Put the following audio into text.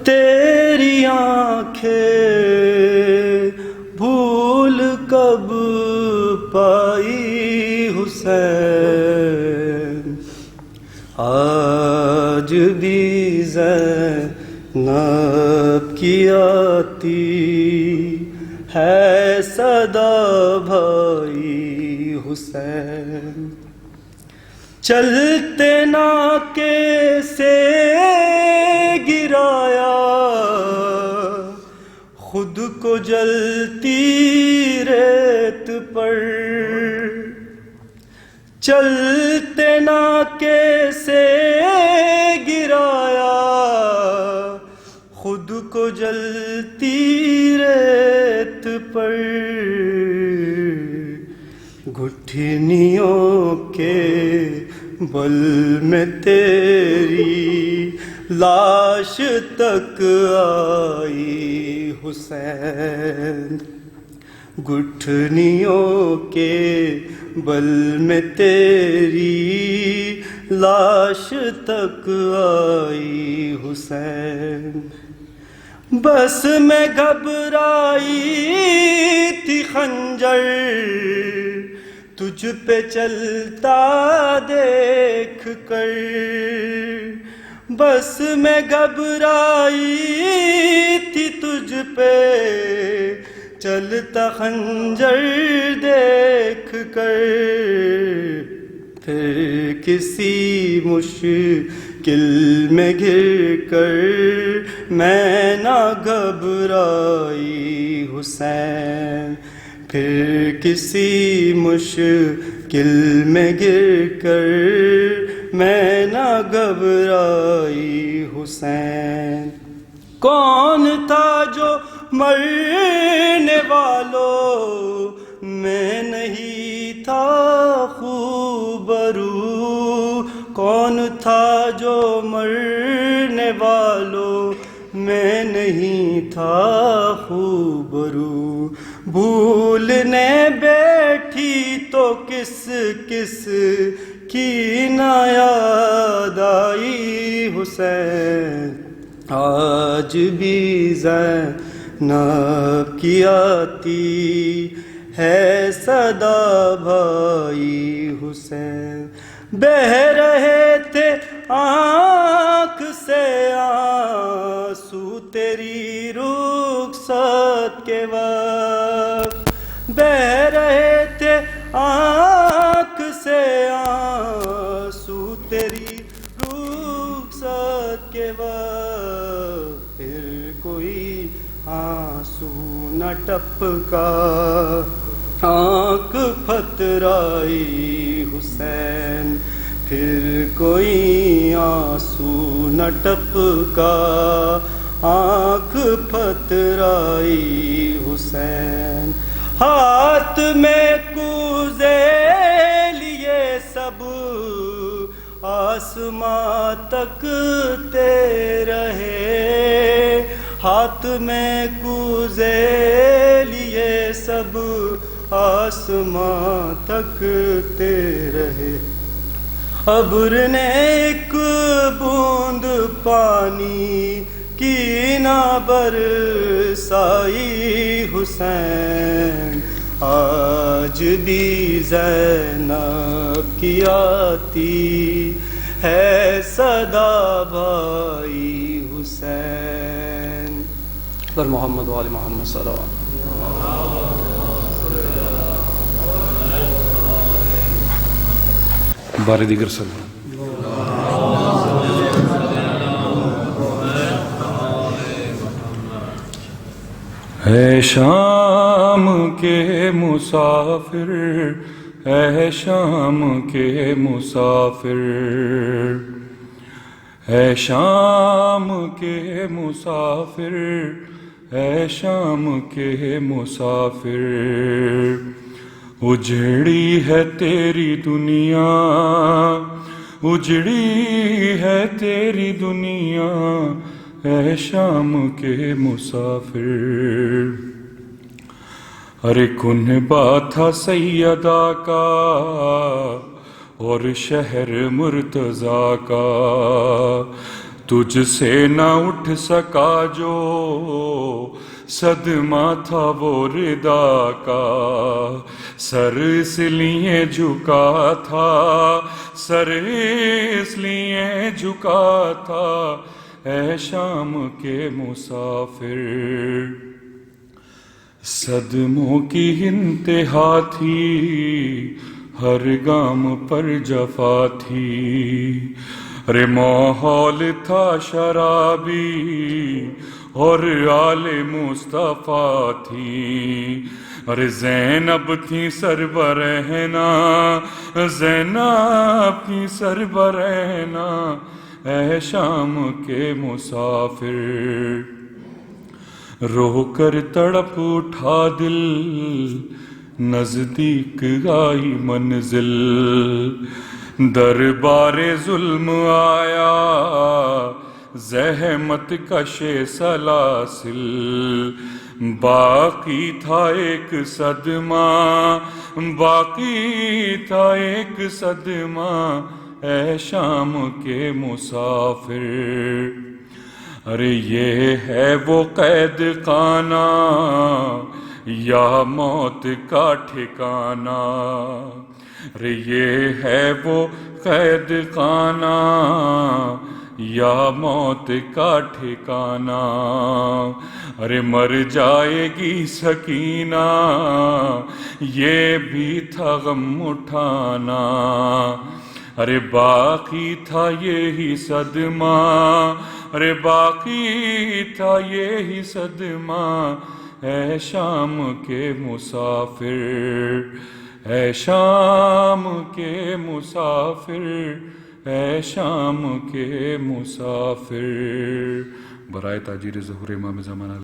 تیری آنکھیں بھول کب پائی حسین، آج بھی زینب کی آتی ہے صدا بھائی حسین، چلتے ناکے سے گرایا خود کو جلتی ریت پر، چلتے ناکے سے گرایا خود کو جلتی ریت پر، گٹھنیوں کے بل میں تیری لاش تک آئی حسین، گٹھنیوں کے بل میں تیری لاش تک آئی حسین، بس میں گھبرائی تھی خنجر تجھ پہ چلتا دیکھ کر، بس میں گھبرائی تھی تجھ پہ چلتا خنجر دیکھ کر، پھر کسی مشکل میں گر کر میں نہ گھبرائی حسین، پھر کسی مشکل میں گر کر میں نہ گھبرائی حسین، کون تھا جو مرنے والوں میں نہیں تھا خوبرو، کون تھا جو مرنے والوں میں نہیں تھا خوبرو، بھولنے بیٹھی تو کس کس کی نہ یاد آئی حسین، آج بھی زینب کی آتی ہے صدا بھائی حسین، بہہ رہے تھے آنکھ سے آنسو تیری رخصت کے وقت، بہہ رہے تھے آنکھ سے آنسو تیری رخصت کے وقت، پھر کوئی آنسو نہ ٹپکا آنکھ پھترائی حسین، پھر کوئی آنسو نہ ٹپکا آنکھ پھترائی حسین، ہاتھ میں کوزے لیے سب آسماں تکتے رہے، ہاتھ میں کوزے لیے سب آسماں تکتے رہے، ابر نے ایک بوند پانی کی نہ برسائی حسین، آج بھی زینب کی آتی ہے صدا بھائی حسین، پر محمد وآل محمد صلی اللہ علیہ وسلم۔ بار دیگر سلام۔ اے شام کے مسافر، اے شام کے مسافر، اے شام کے مسافر، اے شام کے مسافر، اجڑی ہے تیری دنیا، اجڑی ہے تیری دنیا، اے شام کے مسافر، ارے کنبہ تھا سیدہ کا اور شہر مرتضیٰ کا، تجھ سے نہ اٹھ سکا جو صدمہ تھا وہ ردا کا، سر اس لیے جھکا تھا، سر اس لیے جھکا تھا، اے شام کے مسافر۔ صدموں کی انتہا تھی، ہر گام پر جفا تھی، ارے ماحول تھا شرابی اور آل مصطفیٰ تھی، ارے زینب تھی سربرہنا، زینب تھی سربرہنا، اے شام کے مسافر۔ رو کر تڑپ اٹھا دل، نزدیک آئی منزل، دربار ظلم آیا، زحمت کش سلاسل، باقی تھا ایک صدمہ، باقی تھا ایک صدمہ، اے شام کے مسافر۔ ارے یہ ہے وہ قید خانہ یا موت کا ٹھکانہ، ارے یہ ہے وہ قید خانہ یا موت کا ٹھکانہ، ارے مر جائے گی سکینہ، یہ بھی تھا غم اٹھانا، ارے باقی تھا یہی صدمہ، ارے باقی تھا یہی صدمہ، اے شام کے مسافر، اے شام کے مسافر، اے شام کے مسافر۔ برائے تاجر ظہور امام زمان